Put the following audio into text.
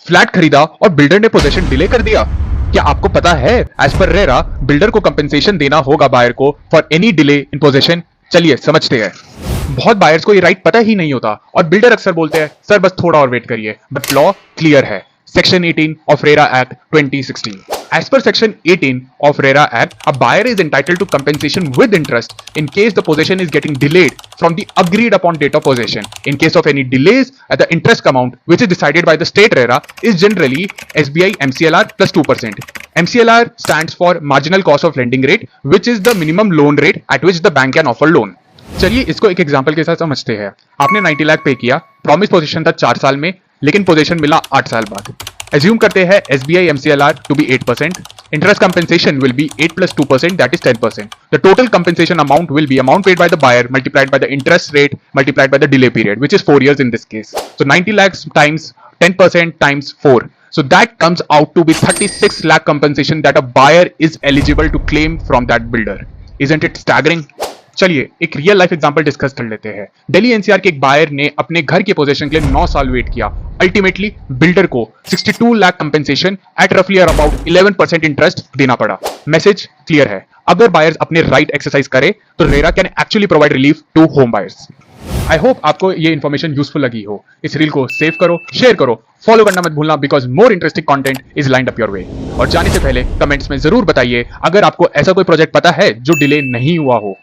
Flat खरीदा और builder ने पोजीशन डिले कर दिया। क्या आपको पता है एज पर रेरा बिल्डर को कंपेंसेशन देना होगा बायर को for any delay in position? चलिए समझते हैं। बहुत बायर्स को ये राइट पता ही नहीं होता और बिल्डर अक्सर बोलते हैं सर बस थोड़ा और वेट करिए, बट लॉ क्लियर है। Section 18 of RERA Act 2016. As per Section 18 of RERA Act, a buyer is entitled to compensation with interest in case the possession is getting delayed from the agreed upon date of possession. In case of any delays, the interest amount which is decided by the state RERA is generally SBI MCLR plus 2%. MCLR stands for marginal cost of lending rate, which is the minimum loan rate at which the bank can offer loan. चलिए इसको एक example के साथ समझते हैं। आपने 90 लाख पे किया, प्रॉमिस पोजीशन था 4 साल में, लेकिन पोजीशन मिला 8 साल बाद। एज्यूम करते हैं SBI MCLR to be 8%. Interest compensation will be 8 plus 2%, that is 10%. The total compensation amount will be amount paid by the buyer multiplied by the interest rate multiplied by the delay period, which is 4 years in this case. So 90 lakhs times 10% times 4. So that comes out to be 36 lakh compensation that a buyer is eligible to claim from that builder. Isn't it staggering? चलिए एक real life example discuss कर लेते हैं। Delhi NCR के एक buyer ने अपने घर के पोजीशन के लिए 9 साल वेट किया। अल्टीमेटली बिल्डर को 62 लाख कंपेंसेशन एट रफली अबाउट 11% इंटरेस्ट देना पड़ा। मैसेज क्लियर है, अगर बायर्स अपने राइट एक्सरसाइज करे तो RERA can actually provide relief to home buyers. I hope आपको ये इन्फॉर्मेशन यूजफुल लगी हो। इस रील को सेव करो, शेयर करो, फॉलो करना मत भूलना, because more interesting content is lined up your way. और जाने से पहले कमेंट्स में जरूर बताइए अगर आपको ऐसा कोई प्रोजेक्ट पता है जो डिले नहीं हुआ हो।